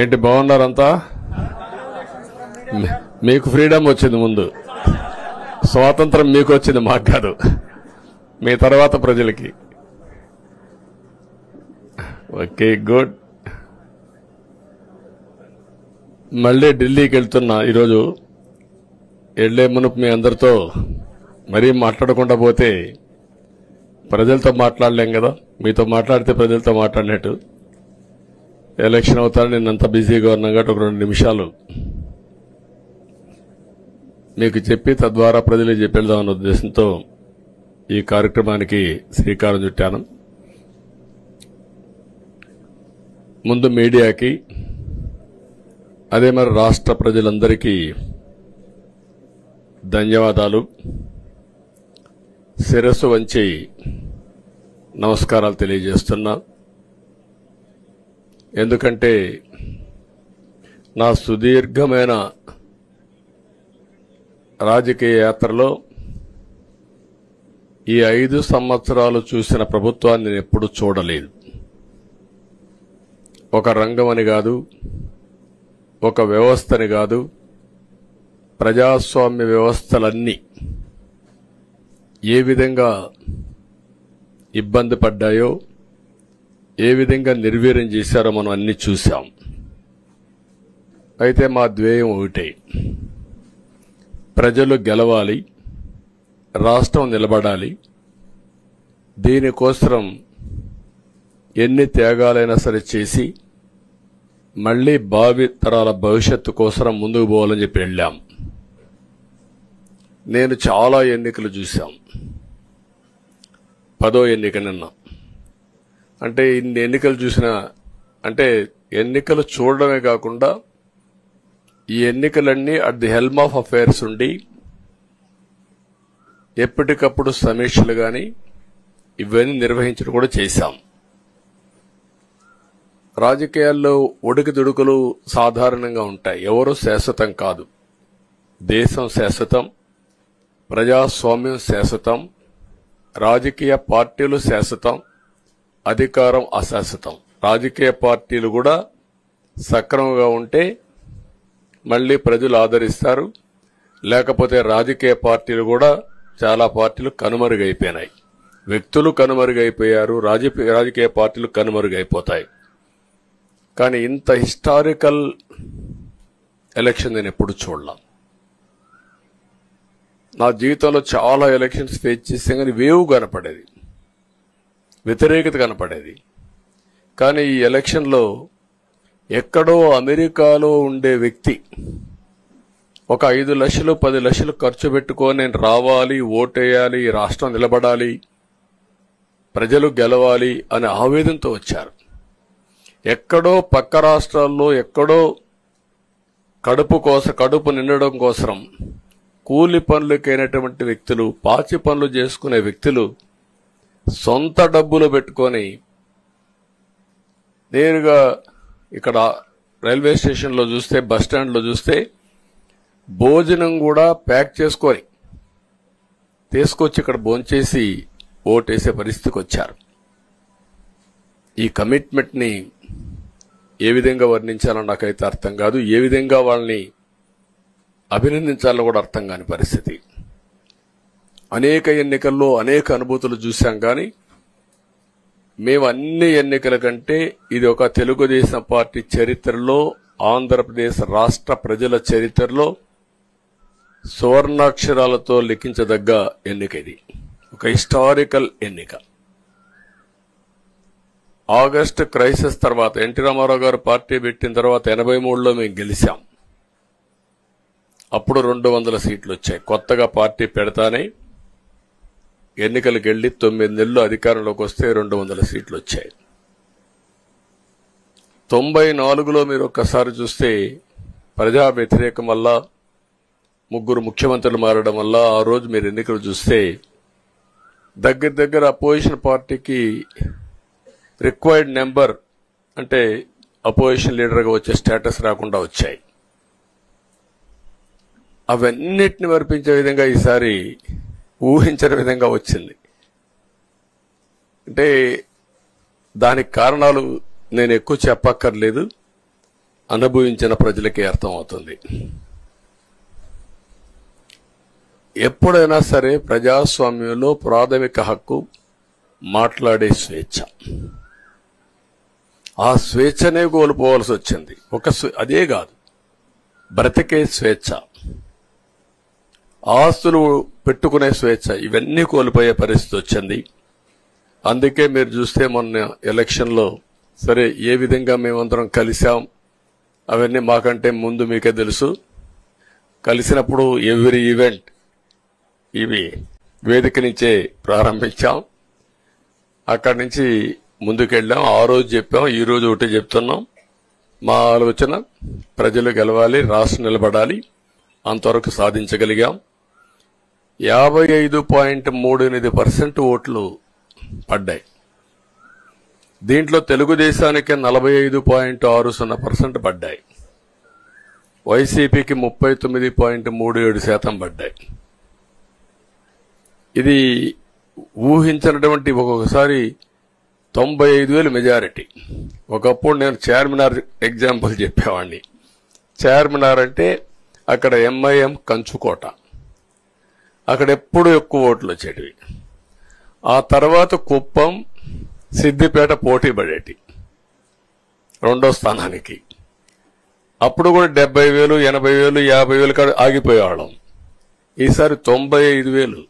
ఏంటి బాగున్నారంతా? మీకు ఫ్రీడమ్ వచ్చింది, ముందు స్వాతంత్రం మీకు వచ్చింది, మాకు కాదు. మీ తర్వాత ప్రజలకి. Okay, good. మళ్ళీ ఢిల్లీకి వెళ్తున్నా ఈరోజు. వెళ్లే మునుపు మీ అందరితో మరీ మాట్లాడకుండా పోతే ప్రజలతో మాట్లాడలేం కదా. మీతో మాట్లాడితే ప్రజలతో మాట్లాడినట్టు. ఎలక్షన్ అవుతాను, నిన్నంత బిజీగా ఉన్నాం కాబట్టి ఒక 2 నిమిషాలు మీకు చెప్పి తద్వారా ప్రజలకు చెప్పేద్దామన్న ఉద్దేశంతో ఈ కార్యక్రమానికి శ్రీకారం చుట్టాను. ముందు మీడియాకి, అదే మరి రాష్ట్ర ప్రజలందరికీ ధన్యవాదాలు. శిరస్సు వంచి నమస్కారాలు తెలియజేస్తున్నా. ఎందుకంటే నా సుదీర్ఘమైన రాజకీయ యాత్రలో ఈ 5 సంవత్సరాలు చూసిన ప్రభుత్వాన్ని నేను ఎప్పుడూ చూడలేదు. ఒక రంగమని కాదు, ఒక వ్యవస్థని కాదు, ప్రజాస్వామ్య వ్యవస్థలన్నీ ఏ విధంగా ఇబ్బంది పడ్డాయో, ఏ విధంగా నిర్వీర్యం చేశారో మనం అన్ని చూశాం. అయితే మా ధ్యేయం ఒకటే, ప్రజలు గెలవాలి, రాష్ట్రం నిలబడాలి. దీనికోసం ఎన్ని త్యాగాలైనా సరే చేసి మళ్లీ భావి తరాల భవిష్యత్తు కోసం ముందుకు పోవాలని చెప్పి వెళ్ళాం. నేను చాలా ఎన్నికలు చూశాం. 10వ ఎన్నిక నిన్న. అంటే ఇన్ని ఎన్నికలు చూసినా, అంటే ఎన్నికలు చూడడమే కాకుండా ఈ ఎన్నికలన్నీ at the helm of affairs ఉండి ఎప్పటికప్పుడు సమీక్షలు గాని ఇవన్నీ నిర్వహించడం కూడా చేశాం. రాజకీయాల్లో ఒడికిదుడుకులు సాధారణంగా ఉంటాయి. ఎవరూ శాశ్వతం కాదు. దేశం శాశ్వతం, ప్రజాస్వామ్యం శాశ్వతం, రాజకీయ పార్టీలు శాశ్వతం, అధికారం అశాశ్వతం. రాజకీయ పార్టీలు కూడా సక్రమంగా ఉంటే మళ్లీ ప్రజలు ఆదరిస్తారు. లేకపోతే రాజకీయ పార్టీలు కూడా, చాలా పార్టీలు కనుమరుగైపోయినాయి. వ్యక్తులు కనుమరుగైపోయారు, రాజకీయ పార్టీలు కనుమరుగైపోతాయి. కానీ ఇంత హిస్టారికల్ ఎలక్షన్ నేను ఎప్పుడు చూడలా. నా జీవితంలో చాలా ఎలక్షన్స్ ఫేస్ చేసాం, కానీ వేవ్ కనపడేది, వ్యతిరేకత కనపడేది. కానీ ఈ ఎలక్షన్లో ఎక్కడో అమెరికాలో ఉండే వ్యక్తి ఒక 5 లక్షలు 10 లక్షలు ఖర్చు పెట్టుకొని నేను రావాలి, ఓటేయాలి, రాష్ట్రం నిలబడాలి, ప్రజలు గెలవాలి అనే ఆవేదనతో వచ్చారు. ఎక్కడో పక్క రాష్ట్రాల్లో ఎక్కడో కడుపు నిండడం కోసం కూలి పనులకైనటువంటి వ్యక్తులు, పాచి పనులు చేసుకునే వ్యక్తులు సొంత డబ్బులు పెట్టుకొని నేరుగా ఇక్కడ రైల్వే స్టేషన్లో చూస్తే, బస్టాండ్లో చూస్తే భోజనం కూడా ప్యాక్ చేసుకొని తీసుకొచ్చి ఇక్కడ భోంచేసి ఓటేసే పరిస్థితికి వచ్చారు. ఈ కమిట్మెంట్ ని ఏ విధంగా వర్ణించాలో నాకైతే అర్థం కాదు. ఏ విధంగా వాళ్ళని అభినందించాలో కూడా అర్థం కాని పరిస్థితి. అనేక ఎన్నికల్లో అనేక అనుభూతులు చూశాం. కానీ మేము అన్ని ఎన్నికల కంటే ఇది ఒక తెలుగుదేశం పార్టీ చరిత్రలో, ఆంధ్రప్రదేశ్ రాష్ట్ర ప్రజల చరిత్రలో సువర్ణాక్షరాలతో లిఖించదగ్గ ఎన్నిక. ఇది ఒక హిస్టారికల్ ఎన్నిక. ఆగస్టు క్రైసిస్ తర్వాత, ఎన్టీ రామారావు గారు పార్టీ పెట్టిన తర్వాత 83లో మేము గెలిచాం. అప్పుడు 200 సీట్లు వచ్చాయి. కొత్తగా పార్టీ పెడతానే ఎన్నికలకు వెళ్లి 9 నెలలు అధికారంలోకి వస్తే 200 సీట్లు వచ్చాయి. 94లో మీరు ఒక్కసారి చూస్తే ప్రజా వ్యతిరేకం వల్ల 3 ముఖ్యమంత్రులు మారడం వల్ల ఆ రోజు మీరు ఎన్నికలు చూస్తే దగ్గర అపోజిషన్ పార్టీకి రిక్వైర్డ్ నెంబర్, అంటే అపోజిషన్ లీడర్గా వచ్చే స్టేటస్ రాకుండా వచ్చాయి. అవన్నిటిని వర్పించే విధంగా ఈసారి ఊహించని విధంగా వచ్చింది. అంటే దానికి కారణాలు నేను ఎక్కువ చెప్పక్కర్లేదు. అనుభవించిన ప్రజలకి అర్థమవుతుంది. ఎప్పుడైనా సరే ప్రజాస్వామ్యంలో ప్రాథమిక హక్కు మాట్లాడే స్వేచ్ఛ. ఆ స్వేచ్ఛనే కోల్పోవాల్సి వచ్చింది. అదే కాదు, బ్రతికే స్వేచ్ఛ, ఆస్తులు పెట్టుకునే స్వేచ్ఛ, ఇవన్నీ కోల్పోయే పరిస్థితి వచ్చింది. అందుకే మీరు చూస్తే మొన్న ఎలక్షన్లో సరే ఏ విధంగా మేమందరం కలిసాం అవన్నీ మాకంటే ముందు మీకే తెలుసు. కలిసినప్పుడు ఎవ్రీ ఈవెంట్ ఇవి వేదిక నుంచే ప్రారంభించాం. అక్కడి నుంచి ముందుకెళ్ళాం. ఆ రోజు చెప్పాం, ఈ రోజు ఒకటి చెప్తున్నాం. మా ఆలోచన ప్రజలు గెలవాలి, రాష్ట్రం నిలబడాలి. అంతవరకు సాధించగలిగాం. 55.38% ఓట్లు పడ్డాయి. దీంట్లో తెలుగుదేశానికి 45.60% పడ్డాయి. వైసీపీకి 39.37% పడ్డాయి. ఇది ఊహించినటువంటి ఒక్కొక్కసారి 95,000 మెజారిటీ. ఒకప్పుడు నేను చార్మినార్ ఎగ్జాంపుల్ చెప్పేవాడిని. చార్మినార్ అంటే అక్కడ ఎంఐఎం కంచుకోట, అక్కడ ఎప్పుడు ఎక్కువ ఓట్లు వచ్చేటివి. ఆ తర్వాత కుప్పం, సిద్దిపేట పోటీ పడేటి రెండో స్థానానికి. అప్పుడు కూడా 70,000, 80,000, 50,000 కాడ ఆగిపోయేవాళ్ళం. ఈసారి 95,000,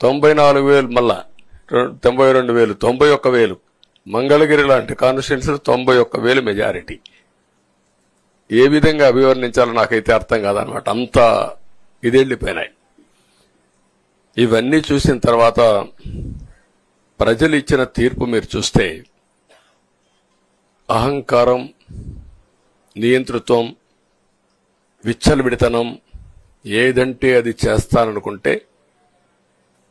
94,000, మళ్ళా 92,000, 91,000. మంగళగిరి లాంటి కాన్స్టిట్యున్సీలు 91,000 మెజారిటీ. ఏ విధంగా అభివర్ణించాలో నాకైతే అర్థం కాదనమాట. అంత ఇదెళ్లిపోయినాయి. ఇవన్నీ చూసిన తర్వాత ప్రజలు ఇచ్చిన తీర్పు మీరు చూస్తే అహంకారం, నియంతృత్వం, విచ్చలవిడితనం, ఏదంటే అది చేస్తాననుకుంటే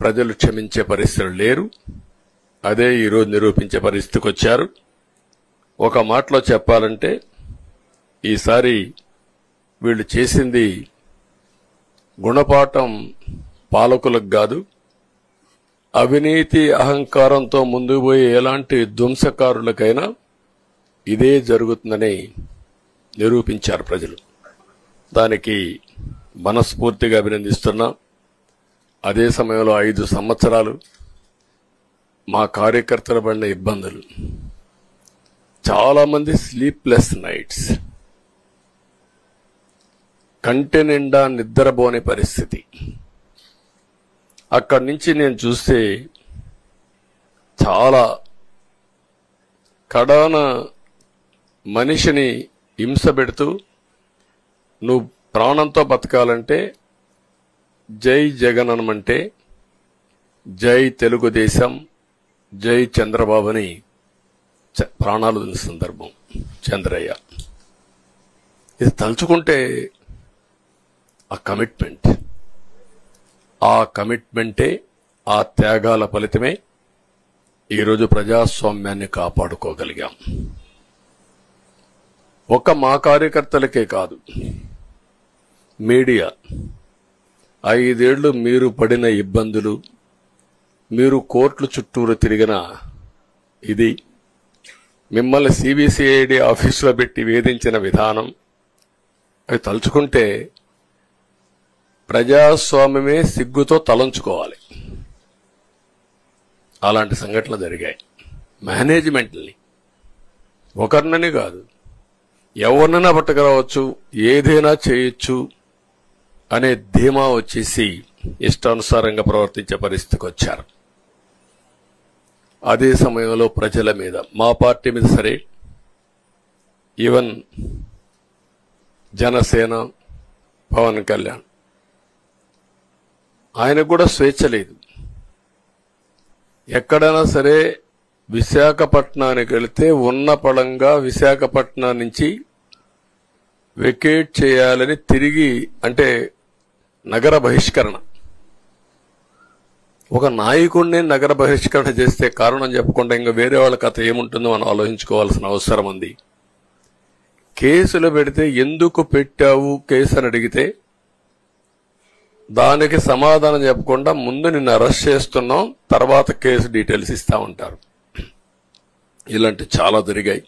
ప్రజలు క్షమించే పరిస్థితులు లేరు. అదే ఈరోజు నిరూపించే పరిస్థితికి వచ్చారు. ఒక మాటలో చెప్పాలంటే ఈసారి వీళ్ళు చేసింది గుణపాఠం పాలకులకు కాదు, అవినీతి అహంకారంతో ముందుకు పోయే ఎలాంటి ధ్వంసకారులకైనా ఇదే జరుగుతుందని నిరూపించారు ప్రజలు. దానికి మనస్ఫూర్తిగా అభినందిస్తున్నా. అదే సమయంలో 5 సంవత్సరాలు మా కార్యకర్తల పడిన ఇబ్బందులు, చాలా మంది స్లీప్లెస్ నైట్స్, కంటి నిండా నిద్రపోని పరిస్థితి. అక్కడి నుంచి నేను చూస్తే చాలా కడాన మనిషిని హింస పెడుతూ, నువ్వు ప్రాణంతో బతకాలంటే జై జగన్ అనమంటే జై తెలుగుదేశం, జై చంద్రబాబుని ప్రాణాలు వదిలిన సందర్భం చంద్రయ్య. ఇది తలుచుకుంటే ఆ కమిట్మెంటే, ఆ త్యాగాల ఫలితమే ఈరోజు ప్రజాస్వామ్యాన్ని కాపాడుకోగలిగాం. మా కార్యకర్తలకే కాదు, మీడియా 5 ఏళ్లు మీరు పడిన ఇబ్బందులు, మీరు కోర్టుల చుట్టూరు తిరిగిన ఇది, మిమ్మల్ని సిబిసిఐడి ఆఫీసులో పెట్టి వేధించిన విధానం, అవి తలుచుకుంటే ప్రజాస్వామ్యమే సిగ్గుతో తలంచుకోవాలి. అలాంటి సంఘటనలు జరిగాయి. మేనేజ్మెంట్ని ఒకరినని కాదు, ఎవరినైనా పట్టుకురావచ్చు, ఏదైనా చేయొచ్చు అనే ధీమా వచ్చేసి ఇష్టానుసారంగా ప్రవర్తించే పరిస్థితికి వచ్చారు. అదే సమయంలో ప్రజల మీద, మా పార్టీ మీద సరే, ఈవెన్ జనసేన, పవన్ కళ్యాణ్, ఆయనకు కూడా స్వేచ్ఛ లేదు. ఎక్కడైనా సరే విశాఖపట్నానికి వెళితే ఉన్న పళంగా విశాఖపట్నం నుంచి వెకేట్ చేయాలని తిరిగి, అంటే నగర బహిష్కరణ, ఒక నాయకుడిని నగర బహిష్కరణ చేస్తే కారణం చెప్పకుండా ఇంకా వేరే వాళ్ళ కథ ఏముంటుందో మనం ఆలోచించుకోవాల్సిన అవసరం ఉంది. కేసులు పెడితే ఎందుకు పెట్టావు కేసు అని అడిగితే దానికి సమాధానం చెప్పకుండా ముందు నిన్ను అరెస్ట్ చేస్తున్నాం, తర్వాత కేసు డీటెయిల్స్ ఇస్తా ఉంటారు. ఇలాంటి చాలా జరిగాయి.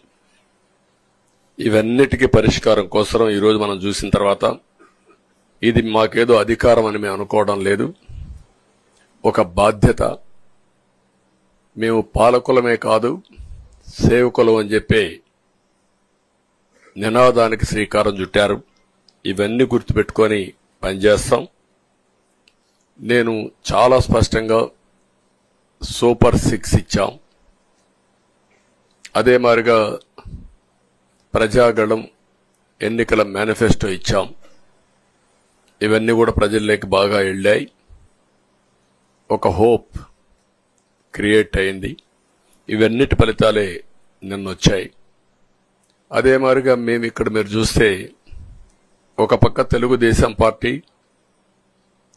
ఇవన్నిటికీ పరిష్కారం కోసం ఈరోజు మనం చూసిన తర్వాత ఇది మాకేదో అధికారం అని మేము అనుకోవడం లేదు, ఒక బాధ్యత. మేము పాలకులమే కాదు సేవకులం అని చెప్పే నినాదానికి శ్రీకారం చుట్టారు. ఇవన్నీ గుర్తుపెట్టుకొని పనిచేస్తాం. నేను చాలా స్పష్టంగా సూపర్ 6 ఇచ్చాం. అదే మాదిరిగా ప్రజాగళం ఎన్నికల మేనిఫెస్టో ఇచ్చాం. ఇవన్నీ కూడా ప్రజల్లోకి బాగా వెళ్ళాయి. ఒక హోప్ క్రియేట్ అయింది. ఇవన్నిటి ఫలితాలే నిన్న వచ్చాయి. అదే మాదిరిగా మేము ఇక్కడ మీరు చూస్తే ఒక పక్క తెలుగుదేశం పార్టీ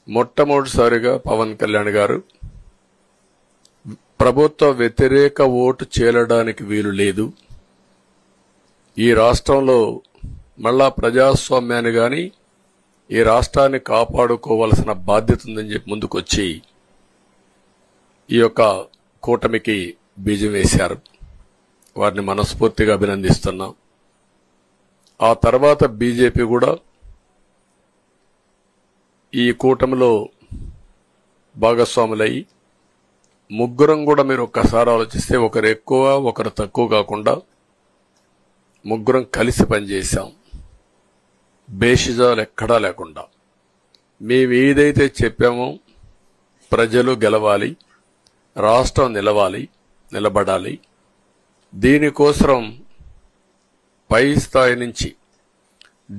మొట్టమొదటిసారిగా పవన్ కళ్యాణ్ గారు ప్రభుత్వ వ్యతిరేక ఓటు చేరడానికి వీలు లేదు, ఈ రాష్ట్రంలో మళ్ళా ప్రజాస్వామ్యాన్ని గాని ఈ రాష్ట్రాన్ని కాపాడుకోవాల్సిన బాధ్యత ఉందని చెప్పి ముందుకొచ్చి ఈ యొక్క కూటమికి బీజం వేశారు. వారిని మనస్ఫూర్తిగా అభినందిస్తున్నాం. ఆ తర్వాత బీజేపీ కూడా ఈ కూటమిలో భాగస్వాములై ముగ్గురం కూడా మీరు ఒక్కసారి ఆలోచిస్తే ఒకరు ఎక్కువ ఒకరు తక్కువ కాకుండా ముగ్గురం కలిసి పనిచేశాం. భేషజాలు ఎక్కడా లేకుండా మేము ఏదైతే చెప్పామో ప్రజలు గెలవాలి, రాష్ట్రం నిలబడాలి, దీనికోసం పై స్థాయి నుంచి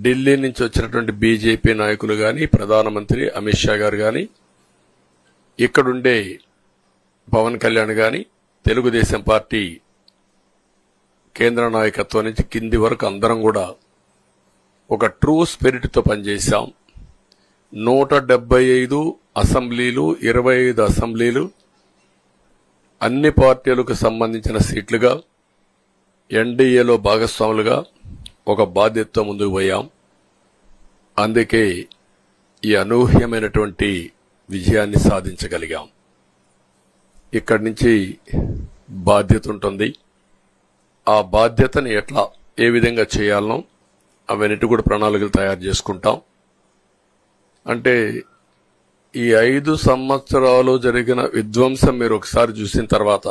ఢిల్లీ నుంచి వచ్చినటువంటి బీజేపీ నాయకులు గాని ప్రధానమంత్రి అమిత్ షా గారు గాని ఇక్కడుండే పవన్ కళ్యాణ్ గాని తెలుగుదేశం పార్టీ కేంద్ర నాయకత్వం నుంచి కింది వరకు అందరం కూడా ఒక ట్రూ స్పిరిట్ తో పనిచేశాం. 175 అసెంబ్లీలు, 25 అసెంబ్లీలు అన్ని పార్టీలకు సంబంధించిన సీట్లుగా ఎన్డీఏలో భాగస్వాములుగా ఒక బాధ్యతతో ముందుకు పోయాం. అందుకే ఈ అనూహ్యమైనటువంటి విజయాన్ని సాధించగలిగాం. ఇక్కడి నుంచి బాధ్యత ఉంటుంది. ఆ బాధ్యతని ఏ విధంగా చేయాలనో అవన్నిటి కూడా ప్రణాళికలు తయారు చేసుకుంటాం. అంటే ఈ 5 సంవత్సరాలు జరిగిన విధ్వంసం మీరు ఒకసారి చూసిన తర్వాత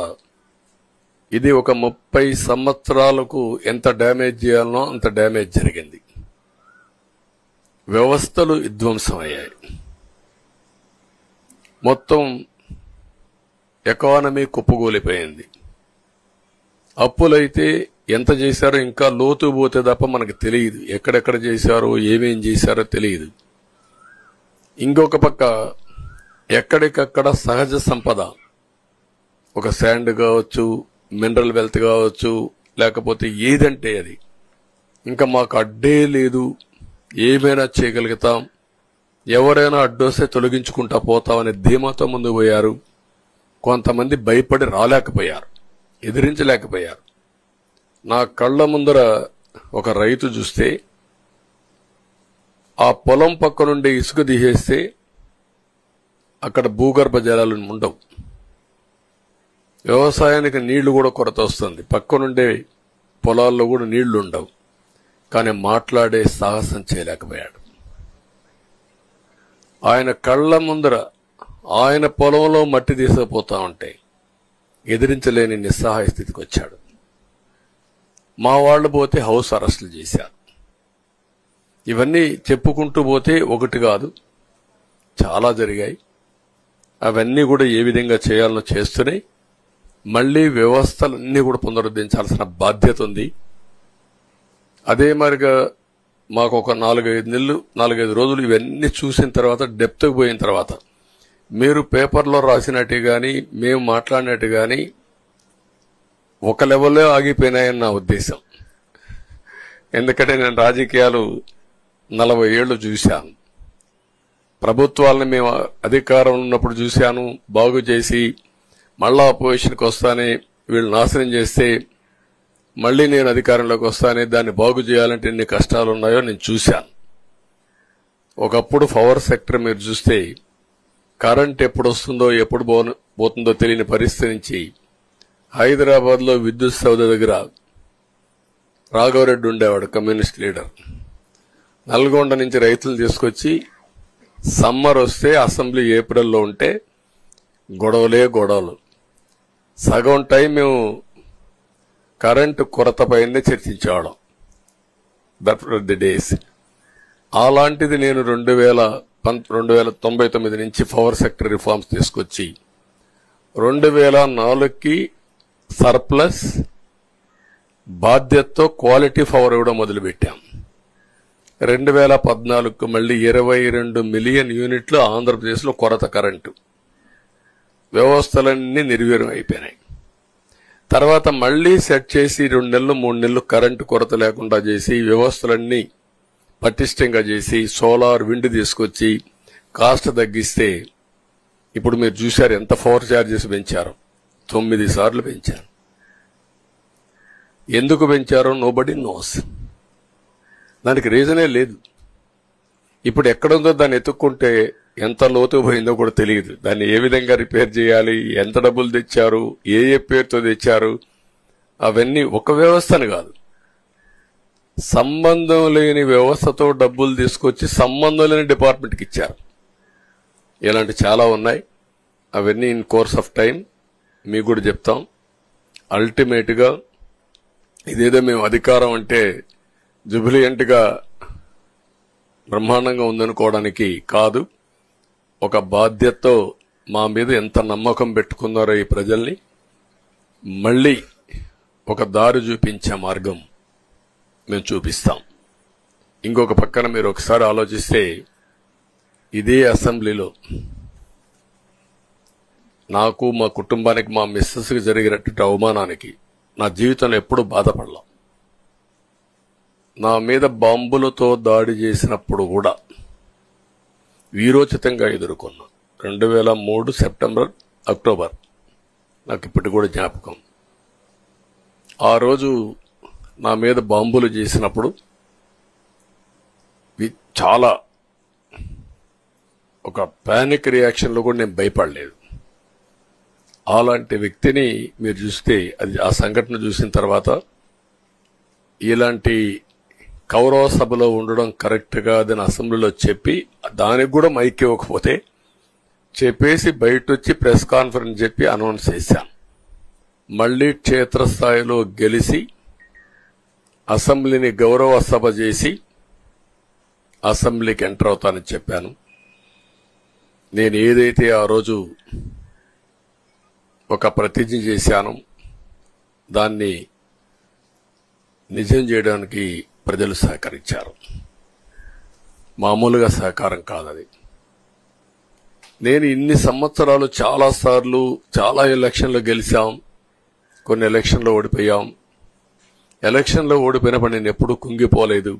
ఇది ఒక 30 సంవత్సరాలకు ఎంత డ్యామేజ్ చేయాలనో అంత డ్యామేజ్ జరిగింది. వ్యవస్థలు విధ్వంసమయ్యాయి. మొత్తం ఎకానమీ కుప్పగూలిపోయింది. అప్పులైతే ఎంత చేశారో ఇంకా లోతు పోతే తప్ప మనకు తెలియదు. ఎక్కడెక్కడ చేశారో ఏమేం చేశారో తెలియదు. ఇంకొక పక్క ఎక్కడికక్కడ సహజ సంపద, ఒక శాండ్ కావచ్చు, మినరల్ వెల్త్ కావచ్చు, లేకపోతే ఏదంటే అది ఇంకా మాకు అడ్డే లేదు, ఏమైనా చేయగలుగుతాం, ఎవరైనా అడ్డొస్తే తొలగించుకుంటా పోతామనే ధీమాతో ముందుకు పోయారు. కొంతమంది భయపడి రాలేకపోయారు, ఎదిరించలేకపోయారు. నా కళ్ల ముందర ఒక రైతు చూస్తే ఆ పొలం పక్క నుండి ఇసుక తీసేస్తే అక్కడ భూగర్భ జలాలు ఉండవు, వ్యవసాయానికి నీళ్లు కూడా కొరత వస్తుంది, పక్క నుండే పొలాల్లో కూడా నీళ్లు ఉండవు. కానీ మాట్లాడే సాహసం చేయలేకపోయాడు. ఆయన కళ్ల ముందర ఆయన పొలంలో మట్టి తీసుకుపోతా ఉంటే ఎదిరించలేని నిస్సహాయ స్థితికి వచ్చాడు. మా వాళ్లు పోతే హౌస్ అరెస్టులు చేశారు. ఇవన్నీ చెప్పుకుంటూ పోతే ఒకటి కాదు, చాలా జరిగాయి. అవన్నీ కూడా ఏ విధంగా చేయాలనో చేస్తున్నాయి. మళ్లీ వ్యవస్థలన్నీ కూడా పునరుద్ధరించాల్సిన బాధ్యత ఉంది. అదే మరిగా మాకు ఒక 4-5 రోజులు ఇవన్నీ చూసిన తర్వాత డెప్త్కి పోయిన తర్వాత మీరు పేపర్లో రాసినట్టు గాని మేము మాట్లాడినట్టు గాని ఒక లెవెల్లో ఆగిపోయినాయని నా ఉద్దేశం. ఎందుకంటే నేను రాజకీయాలు 40 ఏళ్లు చూశాను. ప్రభుత్వాలను మేము అధికారం ఉన్నప్పుడు చూశాను, బాగు చేసి మళ్ళా అపోజిషన్కి వస్తానే వీళ్ళు నాశనం చేస్తే మళ్లీ నేను అధికారంలోకి వస్తానే దాన్ని బాగు చేయాలంటే ఎన్ని కష్టాలు ఉన్నాయో నేను చూశాను. ఒకప్పుడు పవర్ సెక్టర్ మీరు చూస్తే కరెంట్ ఎప్పుడు వస్తుందో ఎప్పుడు పోతుందో తెలియని పరిస్థితి నుంచి హైదరాబాద్ లో విద్యుత్ సౌధ దగ్గర రాఘవరెడ్డి ఉండేవాడు, కమ్యూనిస్ట్ లీడర్. నల్గొండ నుంచి రైతులు తీసుకొచ్చి సమ్మర్ వస్తే అసెంబ్లీ ఏప్రిల్లో ఉంటే గొడవలు. సగం టైం మేము కరెంటు కొరత పైనే చర్చించేవాళ్ళం. That were the days. అలాంటిది నేను 1999 నుంచి పవర్ సెక్టర్ రిఫార్మ్స్ తీసుకొచ్చి 2004కి సర్ప్లస్ బాధ్యతతో క్వాలిటీ పవర్ ఇవ్వడం మొదలుపెట్టాం. 2014కు మళ్లీ 22 మిలియన్ యూనిట్లు ఆంధ్రప్రదేశ్లో కొరత కరెంటు. వ్యవస్థలన్నీ నిర్వీర్యం అయిపోయినాయి. తర్వాత మళ్లీ సెట్ చేసి 2 నెలలు 3 నెలలు కరెంటు కొరత లేకుండా చేసి వ్యవస్థలన్నీ పటిష్టంగా చేసి సోలార్ విండ్ తీసుకొచ్చి కాస్ట్ తగ్గిస్తే ఇప్పుడు మీరు చూశారు ఎంత పవర్ ఛార్జెస్ పెంచారు. 9 సార్లు పెంచారు. ఎందుకు పెంచారో నోబడీ నోస్. దానికి రీజనే లేదు. ఇప్పుడు ఎక్కడుందో దాన్ని ఎత్తుక్కుంటే ఎంత లోతు పోయిందో కూడా తెలియదు. దాన్ని ఏ విధంగా రిపేర్ చేయాలి, ఎంత డబ్బులు తెచ్చారు, ఏ పేరుతో తెచ్చారు, అవన్నీ ఒక వ్యవస్థను కాదు, సంబంధం లేని వ్యవస్థతో డబ్బులు తీసుకొచ్చి సంబంధం లేని డిపార్ట్మెంట్కి ఇచ్చారు. ఇలాంటి చాలా ఉన్నాయి. అవన్నీ ఇన్ కోర్స్ ఆఫ్ టైం మీకు కూడా చెప్తాం. అల్టిమేట్ గా ఇదేదో మేము అధికారం అంటే జుబిలియంట్ గా బ్రహ్మాండంగా ఉందనుకోవడానికి కాదు. ఒక బాధ్యతతో మా మీద ఎంత నమ్మకం పెట్టుకున్నారో ఈ ప్రజల్ని మళ్లీ ఒక దారి చూపించే మార్గం మేము చూపిస్తాం. ఇంకొక పక్కన మీరు ఒకసారి ఆలోచిస్తే ఇదే అసెంబ్లీలో నాకు, మా కుటుంబానికి, మా మిస్సెస్కి జరిగినటువంటి అవమానానికి నా జీవితంలో ఎప్పుడూ బాధపడలా. నా మీద బాంబులతో దాడి చేసినప్పుడు కూడా వీరోచితంగా ఎదుర్కొన్నా. 2003 సెప్టెంబర్, అక్టోబర్ నాకు ఇప్పటికి కూడా జ్ఞాపకం. ఆ రోజు నా మీద బాంబులు చేసినప్పుడు చాలా ఒక పానిక్ రియాక్షన్లో కూడా నేను భయపడలేదు. అలాంటి వ్యక్తిని మీరు చూస్తే అది ఆ సంఘటన చూసిన తర్వాత ఇలాంటి కౌరవ సభలో ఉండడం కరెక్ట్ కాదని అసెంబ్లీలో చెప్పి దానికి కూడా మైక్ ఇవ్వకపోతే చెప్పేసి బయట వచ్చి ప్రెస్ కాన్ఫరెన్స్ చెప్పి అనౌన్స్ చేశాను. మళ్లీ క్షేత్రస్థాయిలో గెలిచి అసెంబ్లీని గౌరవ సభ చేసి అసెంబ్లీకి ఎంటర్ అవుతానని చెప్పాను. నేను ఏదైతే ఆ రోజు ఒక ప్రతిజ్ఞ చేశానో దాన్ని నిజం చేయడానికి ప్రజలు సహకరించారు. మామూలుగా సహకారం కాదది. నేను ఇన్ని సంవత్సరాలు చాలాసార్లు చాలా ఎలక్షన్లో గెలిచాం, కొన్ని ఎలక్షన్లో ఓడిపోయాం. ఎలక్షన్లో ఓడిపోయినప్పుడు నేను ఎప్పుడూ కుంగిపోలేదు.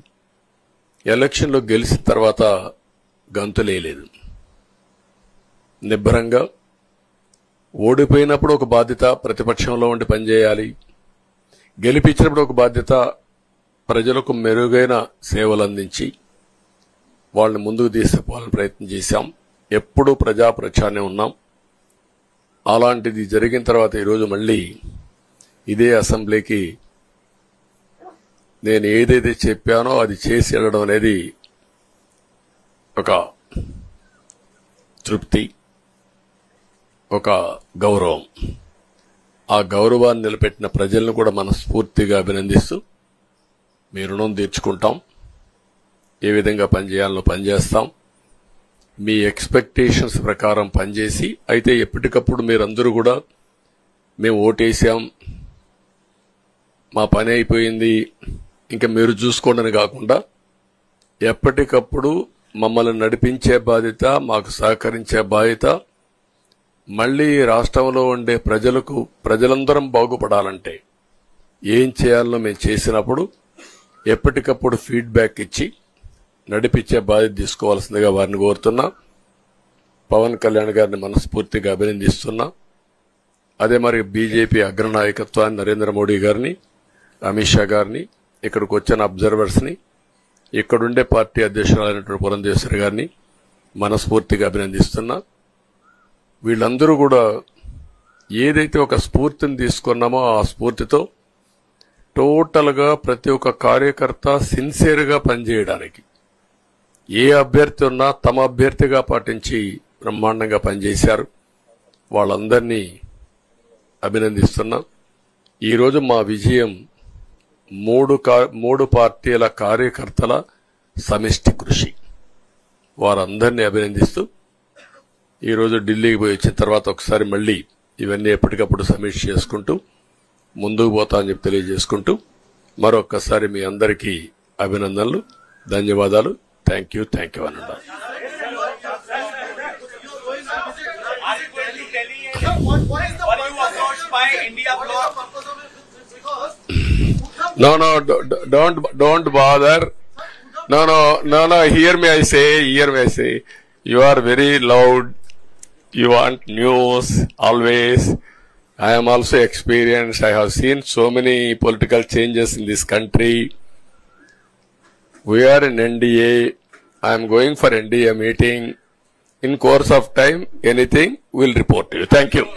ఎలక్షన్లో గెలిచిన తర్వాత గంతులేయలేదు. నిబ్బరంగా ఓడిపోయినప్పుడు ఒక బాధ్యత ప్రతిపక్షంలో ఉండి పనిచేయాలి, గెలిపించినప్పుడు ఒక బాధ్యత ప్రజలకు మెరుగైన సేవలు అందించి వాళ్ళని ముందుకు తీసుకుపోవాలని ప్రయత్నం చేశాం. ఎప్పుడూ ప్రజాప్రచారనే ఉన్నాం. అలాంటిది జరిగిన తర్వాత ఈరోజు మళ్లీ ఇదే అసెంబ్లీకి నేను ఏదైతే చెప్పానో అది చేసి వెళ్ళడం అనేది ఒక తృప్తి, ఒక గౌరవం. ఆ గౌరవాన్ని నిలబెట్టిన ప్రజలను కూడా మనస్ఫూర్తిగా అభినందిస్తూ మీ రుణం తీర్చుకుంటాం. ఏ విధంగా పనిచేయాలో పనిచేస్తాం. మీ ఎక్స్పెక్టేషన్స్ ప్రకారం పనిచేసి అయితే ఎప్పటికప్పుడు మీరందరూ కూడా మేము ఓటేసాం, మా పని అయిపోయింది, ఇంకా మీరు చూసుకోండి కాకుండా ఎప్పటికప్పుడు మమ్మల్ని నడిపించే బాధ్యత, మాకు సహకరించే బాధ్యత, మళ్లీ రాష్ట్రంలో ఉండే ప్రజలందరం బాగుపడాలంటే ఏం చేయాలో మేము చేసినప్పుడు ఎప్పటికప్పుడు ఫీడ్బ్యాక్ ఇచ్చి నడిపించే బాధ్యత తీసుకోవాల్సిందిగా వారిని కోరుతున్నా. పవన్ కళ్యాణ్ గారిని మనస్ఫూర్తిగా అభినందిస్తున్నా. అదే మరి బీజేపీ అగ్రనాయకత్వాన్ని, నరేంద్ర మోడీ గారిని, అమిత్ షా గారిని, ఇక్కడికి వచ్చిన అబ్జర్వర్స్ ని, ఇక్కడుండే పార్టీ అధ్యక్షురాలైనటువంటి పురంధేశ్వరి గారిని మనస్ఫూర్తిగా అభినందిస్తున్నా. వీళ్ళందరూ కూడా ఏదైతే ఒక స్ఫూర్తిని తీసుకున్నామో ఆ స్ఫూర్తితో టోటల్ గా ప్రతి ఒక్క కార్యకర్త సిన్సియర్ గా పనిచేయడానికి, ఏ అభ్యర్థి ఉన్నా తమ అభ్యర్థిగా పాటించి బ్రహ్మాండంగా పనిచేశారు. వాళ్ళందరినీ అభినందిస్తున్నాం. ఈరోజు మా విజయం మూడు పార్టీల కార్యకర్తల సమిష్టి కృషి. వారందరినీ అభినందిస్తూ ఈరోజు ఢిల్లీకి పోయి వచ్చిన తర్వాత ఒకసారి మళ్లీ ఇవన్నీ ఎప్పటికప్పుడు సమీక్ష చేసుకుంటూ ముందుకు పోతా అని చెప్పి తెలియజేసుకుంటూ మరొక్కసారి మీ అందరికీ అభినందనలు, ధన్యవాదాలు. థ్యాంక్ యూ అనండి. No, don't bother. No, hear me, I say. You are very loud. You want news, always. I am also experienced. I have seen so many political changes in this country. We are in NDA. I am going for NDA meeting. In course of time, anything, we'll report to you. Thank you.